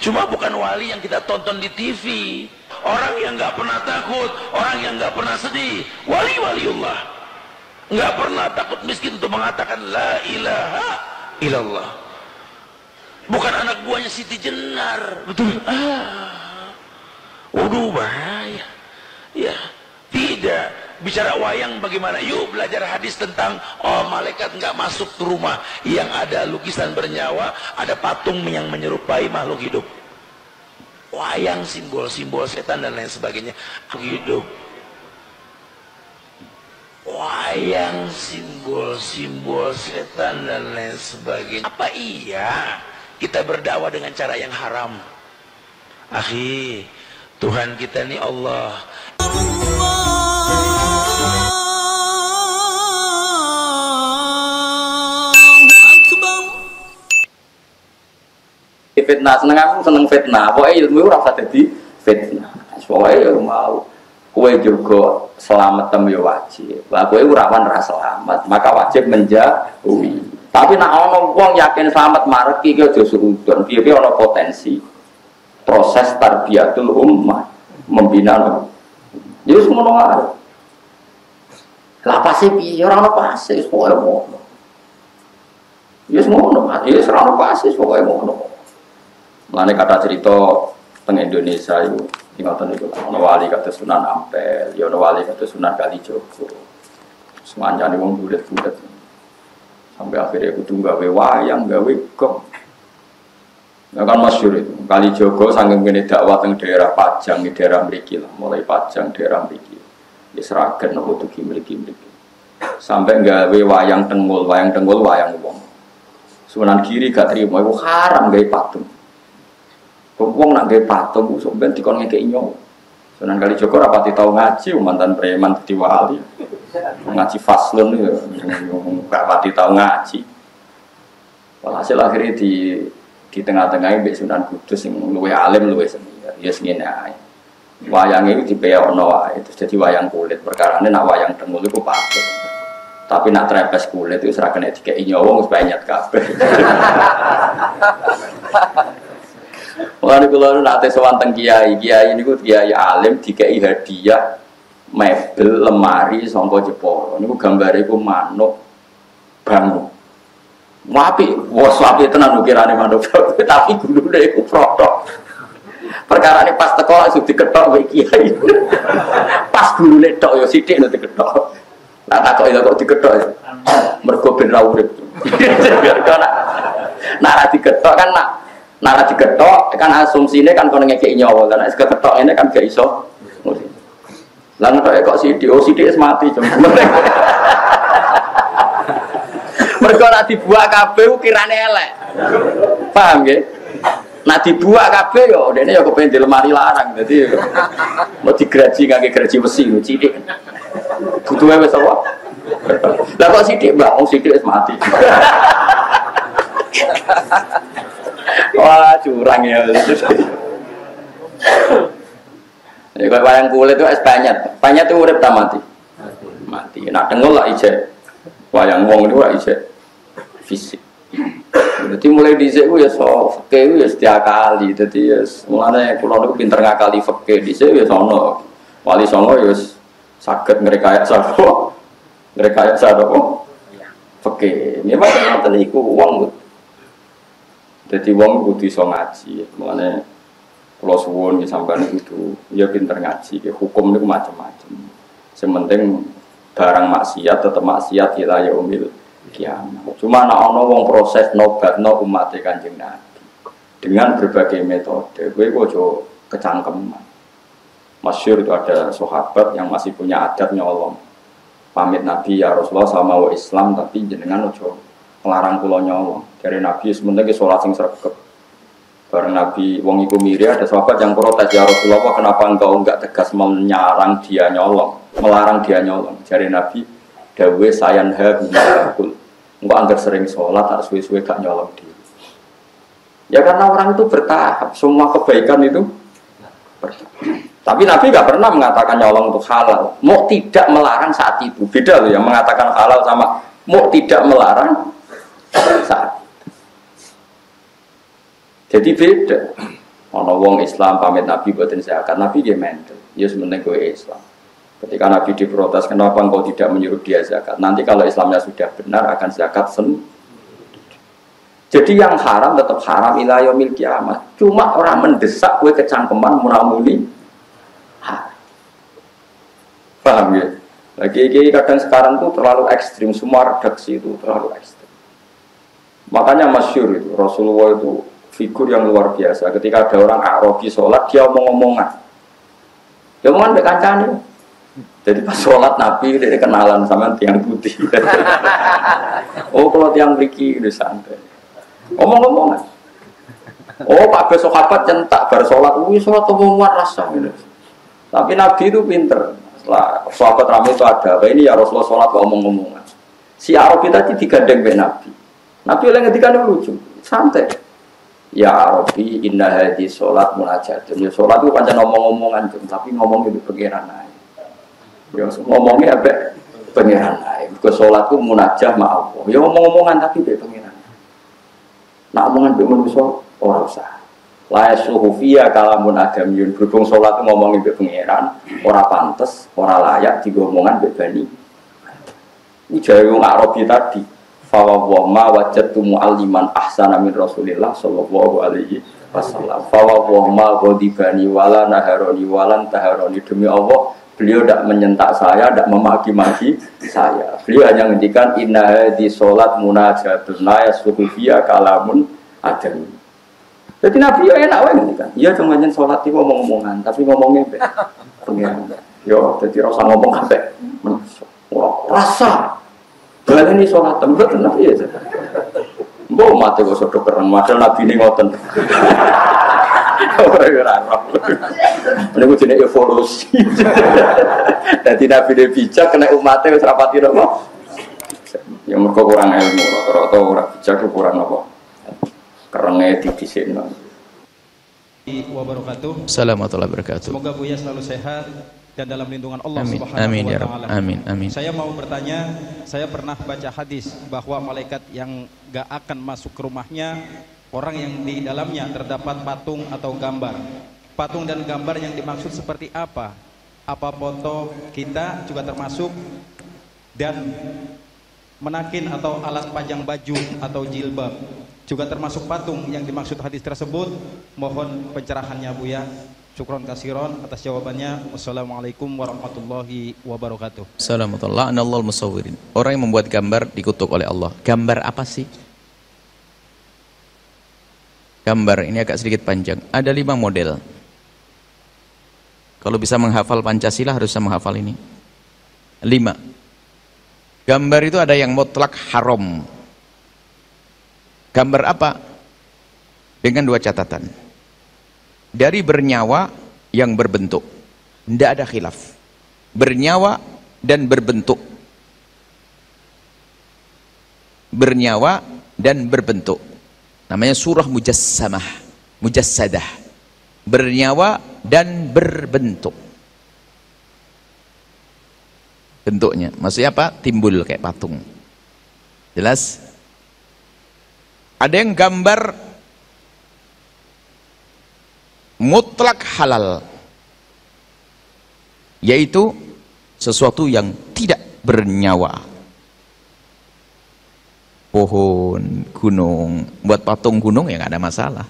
Cuma bukan wali yang kita tonton di TV. Orang yang nggak pernah takut, orang yang nggak pernah sedih, waliullah, nggak pernah takut miskin untuk mengatakan la ilaha illallah. Bukan anak buahnya Siti Jenar, betul? Waduh bahaya. Ya, tidak. Bicara wayang bagaimana? Yuk belajar hadis tentang malaikat nggak masuk ke rumah yang ada lukisan bernyawa, ada patung yang menyerupai makhluk hidup. Wayang simbol-simbol setan dan lain sebagainya hidup. Wayang simbol-simbol setan dan lain sebagainya. Apa iya kita berdakwah dengan cara yang haram? Akhi, Tuhan kita nih Allah. Fitnah, seneng aku seneng fitnah. Pokoknya ilmu ora usah dadi fitnah. Pokoknya mau kowe juga selamat temu yo wajib. Lah kowe ora wan ra selamat, maka wajib menjauhi. Tapi nek ana wong yakin selamat mareki ki aja suudon. Piye-piye ana potensi proses tarbiyatul ummah, membina. Ya wis ngono ae. Lah pasti piye ora ono pasti wis pokoke ngono. Ya wis ngono, ya wis ora ono pasti pokoke ngono. Mulane kata cerita teng Indonesia itu ingatan itu ana wali kata Sunan Ampel, ya ana wali kata Sunan Kalijogo. Semanjane wong bulet-bulet. Sampai akhirnya kudu gawe wayang, gawe gong. Nah kan masyhur itu. Kalijogo saking ngene dakwah teng daerah Pajang, di daerah mriki lah, mulai Pajang daerah mriki. Wis ragen nopo tugi mriki. Sampai gawe wayang tengul wayang wong. Sunan Giri gak trimo iku haram gawe patung. Wong nak gawe patung sok ben dikon ngekeki nyawa. Sunan Kalijogo rapati tau ngaji mantan preman dadi wali. Ngaji faslun ya gak pati tau ngaji. Walhasil akhirnya di tengah-tengah mbek Sunan Kudus sing luwih alim luwih senior. Ya ngene ae. Wayang iki dipeokno wae terus dadi wayang kulit. Perkarane nak wayang tengul iku patung. Tapi nak trepes kulit itu ora kena dikeki nyawa wis banyak kabeh. Mulane kula nate sowan teng kiai niku kiai alim dikeki hadiah mebel lemari saka Jepara. Niku gambare iku manuk bangun. Apik, wis apik tenan ukirane manuk. Tapi gulune iku protok. Perkarane pas teko langsung diketok wae kiai. Pas gulune tok ya sithik lho diketok. Lah takok ya kok diketok. Mergo ben ra urip. Nak ra diketok kan Nara diketok kan asumsine kan kono ngekeki nyawa. Lah nek ketok ini kan gak iso. Lah ngetoke kok sithik wis mati jam. Mergo nek dibuak kabeh ukirane elek. Paham nggih? Nek dibuak kabeh yo dene yo kepengin di lemari larang. Dadi mau digraji kangge graji besi sithik. Butuhe wis apa? Lah kok sithik, Mbak? Wong sithik wis mati. Wah curang ya. Ya kalau wayang kulit itu es panyat itu urip tak mati. Mati. Nak dengol lah ijek. Wayang wong itu lah ijek fisik. Jadi mulai dhisik ku ya so fikih ya setiap kali. Jadi ya mulane kula niku pinter ngakali fikih dhisik ya sono. Wali songo ya saged ngrekayat sapa. Ngrekayat sapa kok. Fikih. Ini macam iku wong. Jadi wong kudu iso ngaji, makane kula suwun sampeyan itu ya pinter ngaji, hukum niku macam-macam. Sementing barang maksiat tetep maksiat ila yaumil kiamat. Cuma ana wong proses nobatno umat Kanjeng Nabi dengan berbagai metode. Kowe aja kecangkeman. Masyhur itu ada sahabat yang masih punya adat nyolong. Pamit Nabi ya Rasulullah sama wa Islam tapi jenengan aja ngelarang kula nyolong. Dari Nabi sebenarnya sholat sing sregep. Bareng Nabi wong iku miri ada sahabat yang protes, ya Rasulullah kenapa engkau enggak tegas melarang dia nyolong? Dari Nabi dawe sayanha binakul. Engkau anggar sering sholat tak suwe-suwe gak nyolong diri. Ya karena orang itu bertahap, semua kebaikan itu bertahap. Tapi Nabi gak pernah mengatakan nyolong itu halal. Mau tidak melarang saat itu. Beda loh yang mengatakan halal sama mau tidak melarang saat. Jadi beda. Ana wong Islam pamit Nabi boten zakat, Nabi dia mental. Ya sementing kowe Islam. Ketika Nabi diprotes, kenapa engkau tidak menyuruh dia zakat? Nanti kalau Islamnya sudah benar akan zakat sendiri. Jadi yang haram tetap haram ila yaumil kiamat. Cuma orang mendesak kowe kecangkeman munamuni. Paham ya? Lagi kadang sekarang tuh terlalu ekstrim, semua redaksi itu terlalu ekstrim. Makanya masyhur itu Rasulullah itu figur yang luar biasa. Ketika ada orang Arabi sholat, dia omong-omongan. Dia omongan mbek kancane. Jadi pas sholat Nabi dia kenalan sama tiang putih. Oh kalau tiang mriki udah santai. Omong-omongan. Oh Pak sahabat centak bar sholat, sholat omongan rasa gitu. Tapi Nabi itu pinter. Setelah sahabat ramai itu ada, ini ya Rasulullah sholat omong-omongan. Si Arabi tadi digandeng mbek Nabi. Nabi oleh ngendikan lucu, santai. Ya Arabi inna hadhi sholat munajatun. Ya sholat itu pancen ngomong-ngomongan, tapi ngomongnya di pengiran ae. Ya ngomongnya ambek pengiran ae. Ke sholat itu munajah ma Allah. Ya ngomong-ngomongan tapi di pengiran. Nak omongan mbek manusa ora usah. La yasuhu fiya kalamun adamiyun. Berhubung sholat itu ngomongin mbek pengiran, ora pantes, ora layak digomongan mbek bani. Ini jawa wong Arabi tadi. Fawwah ma wajadtu mu'alliman ahsana min Rasulillah sallallahu alaihi wasallam. Fawwah ma ghadibani wala naharoni walan taharoni. Demi Allah, beliau tidak menyentak saya, tidak memaki-maki saya. Beliau hanya menghentikan inna hadhi sholat munajatun la yasluhu fiya kalamun adam. Jadi Nabi ya enak wae ngendikan. Iya cuma nyen sholat itu ngomong-ngomongan, tapi ngomongnya mbek pengen. Yo dadi rasa ngomong kabeh. Rasa Bagaimana ini sholat tempat Nabi ya? Mbok mati kok sodok keren, padahal Nabi ini ngoten. Orang-orang menunggu jenis evolusi. Jadi Nabi ini bijak, kena umatnya wis rapati apa? Ya mereka kurang ilmu, rata-rata orang bijak kurang apa? Kerengnya dibisin. Wabarakatuh. Assalamualaikum warahmatullahi wabarakatuh. Semoga Buya selalu sehat dan dalam lindungan Allah Amin. Subhanahu Amin, wa ya taala. Rabb. Amin. Amin. Saya mau bertanya, saya pernah baca hadis bahwa malaikat yang gak akan masuk ke rumahnya orang yang di dalamnya terdapat patung atau gambar. Patung dan gambar yang dimaksud seperti apa? Apa foto kita juga termasuk, dan menakin atau alas pajang baju atau jilbab juga termasuk patung yang dimaksud hadis tersebut? Mohon pencerahannya Buya. Syukron kasiron atas jawabannya. Wassalamualaikum warahmatullahi wabarakatuh. Assalamualaikum warahmatullahi musawwirin. Orang yang membuat gambar dikutuk oleh Allah. Gambar apa sih? Gambar ini agak sedikit panjang. Ada 5 model. Kalau bisa menghafal Pancasila harus bisa menghafal ini. 5. Gambar itu ada yang mutlak haram. Gambar apa? Dengan 2 catatan. Dari bernyawa yang berbentuk, tidak ada khilaf. Bernyawa dan berbentuk. Bernyawa dan berbentuk. Namanya surah mujassamah, mujassadah. Bernyawa dan berbentuk. Bentuknya, maksudnya apa? Timbul kayak patung. Jelas? Ada yang gambar mutlak halal, yaitu sesuatu yang tidak bernyawa. Pohon, gunung, buat patung gunung ya nggak ada masalah.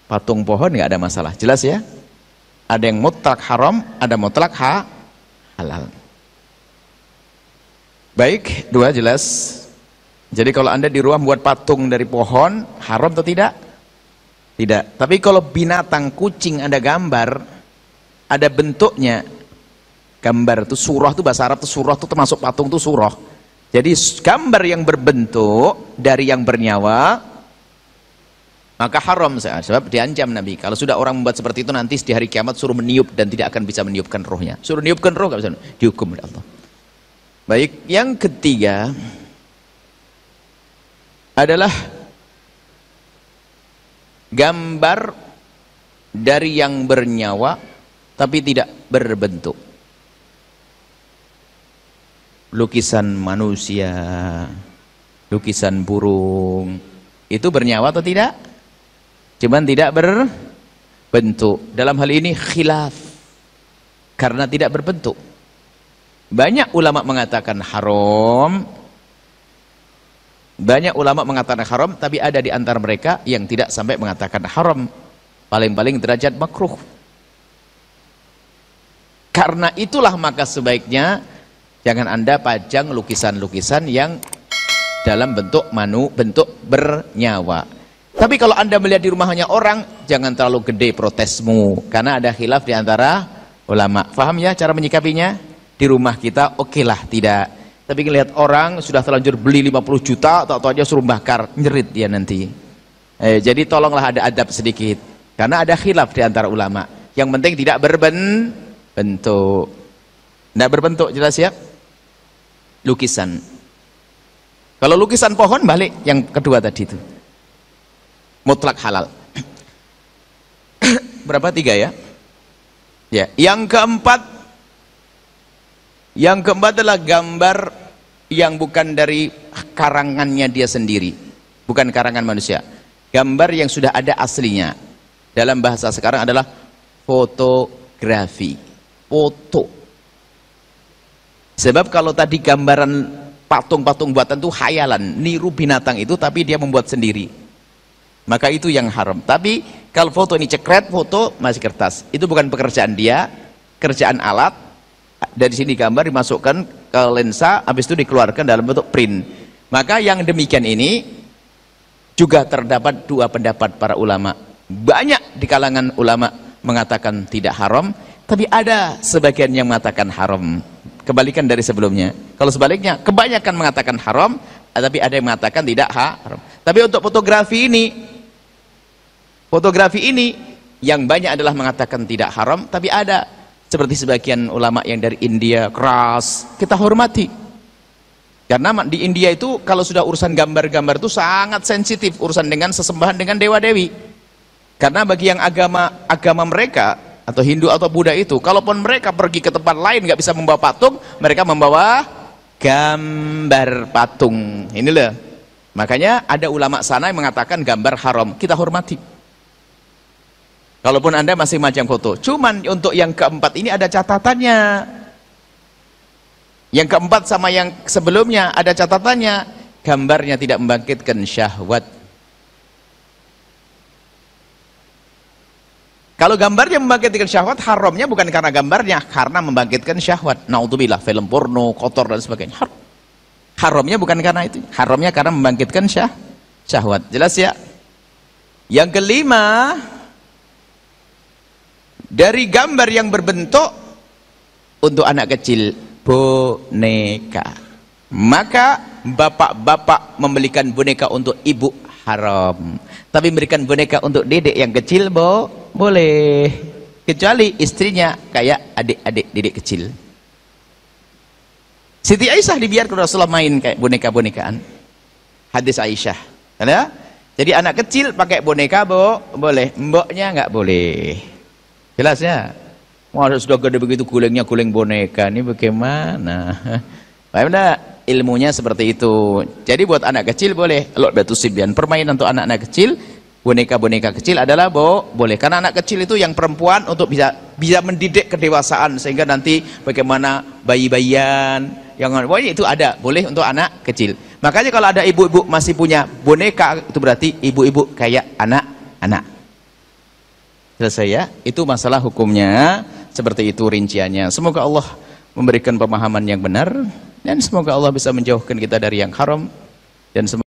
Patung pohon nggak ada masalah, jelas ya. Ada yang mutlak haram, ada mutlak halal. Baik, 2 jelas. Jadi kalau Anda di rumah buat patung dari pohon, haram atau tidak? Tidak. Tapi kalau binatang, kucing ada gambar, ada bentuknya, gambar itu surah itu bahasa Arab itu surah itu termasuk patung itu surah. Jadi gambar yang berbentuk dari yang bernyawa maka haram, sebab diancam Nabi. Kalau sudah orang membuat seperti itu nanti di hari kiamat suruh meniup dan tidak akan bisa meniupkan rohnya. Suruh meniupkan roh nggak bisa, dihukum oleh Allah. Baik, yang ketiga adalah gambar dari yang bernyawa tapi tidak berbentuk. Lukisan manusia, lukisan burung, itu bernyawa atau tidak? Cuman tidak bentuk. Dalam hal ini khilaf karena tidak berbentuk. Banyak ulama mengatakan haram, banyak ulama mengatakan haram, tapi ada di antara mereka yang tidak sampai mengatakan haram, paling-paling derajat makruh. Karena itulah maka sebaiknya jangan Anda pajang lukisan-lukisan yang dalam bentuk bentuk bernyawa. Tapi kalau Anda melihat di rumahnya orang, jangan terlalu gede protesmu, karena ada khilaf di antara ulama. Faham ya cara menyikapinya? Di rumah kita okelah tidak. Tapi ngelihat orang sudah terlanjur beli 50 juta, tak tahu aja suruh bakar, nyerit dia nanti. Jadi tolonglah ada adab sedikit, karena ada khilaf di antara ulama. Yang penting tidak berbentuk. Tidak berbentuk, jelas ya? Lukisan. Kalau lukisan pohon, balik yang kedua tadi itu. Mutlak halal. Berapa? 3 ya? Ya. Yang keempat adalah gambar yang bukan dari karangannya dia sendiri, bukan karangan manusia. Gambar yang sudah ada aslinya. Dalam bahasa sekarang adalah fotografi. Foto. Sebab kalau tadi gambaran patung-patung buatan itu khayalan, niru binatang itu, tapi dia membuat sendiri. Maka itu yang haram. Tapi kalau foto ini cekret, foto masih kertas, itu bukan pekerjaan dia, kerjaan alat. Dari sini gambar dimasukkan ke lensa, habis itu dikeluarkan dalam bentuk print. Maka yang demikian ini juga terdapat 2 pendapat para ulama. Banyak di kalangan ulama mengatakan tidak haram, tapi ada sebagian yang mengatakan haram. Kebalikan dari sebelumnya. Kalau sebaliknya, kebanyakan mengatakan haram, tapi ada yang mengatakan tidak haram. Tapi untuk fotografi ini yang banyak adalah mengatakan tidak haram, tapi ada seperti sebagian ulama yang dari India keras, kita hormati. Karena di India itu kalau sudah urusan gambar-gambar itu sangat sensitif, urusan dengan sesembahan dengan dewa-dewi. Karena bagi yang agama mereka atau Hindu atau Buddha itu, kalaupun mereka pergi ke tempat lain nggak bisa membawa patung, mereka membawa gambar patung. Inilah makanya ada ulama sana yang mengatakan gambar haram, kita hormati. Kalaupun Anda masih majang foto. Cuman untuk yang keempat ini ada catatannya. Yang keempat sama yang sebelumnya ada catatannya. Gambarnya tidak membangkitkan syahwat. Kalau gambarnya membangkitkan syahwat, haramnya bukan karena gambarnya, karena membangkitkan syahwat. Naudzubillah, film porno, kotor dan sebagainya. Haramnya bukan karena itu, haramnya karena membangkitkan syahwat. Jelas ya? Yang kelima, dari gambar yang berbentuk untuk anak kecil, boneka. Maka bapak-bapak membelikan boneka untuk ibu haram, tapi memberikan boneka untuk dedek yang kecil boleh, kecuali istrinya kayak adik-adik dedek kecil. Siti Aisyah dibiarkan Rasulullah main kayak boneka-bonekaan. Hadis Aisyah. Ada? Jadi anak kecil pakai boneka boleh, mboknya nggak boleh. Jelas ya? Wah, sudah gede begitu gulingnya, guling boneka. Ini bagaimana? Paham enggak? Ilmunya seperti itu. Jadi buat anak kecil boleh. Kalau batu sibyan, permainan untuk anak-anak kecil, boneka-boneka kecil adalah boleh. Karena anak kecil itu yang perempuan untuk bisa mendidik kedewasaan, sehingga nanti bagaimana bayi-bayian yang itu ada, boleh untuk anak kecil. Makanya kalau ada ibu-ibu masih punya boneka, itu berarti ibu-ibu kayak anak-anak. Selesai ya? Itu masalah hukumnya, seperti itu rinciannya. Semoga Allah memberikan pemahaman yang benar, dan semoga Allah bisa menjauhkan kita dari yang haram, dan semoga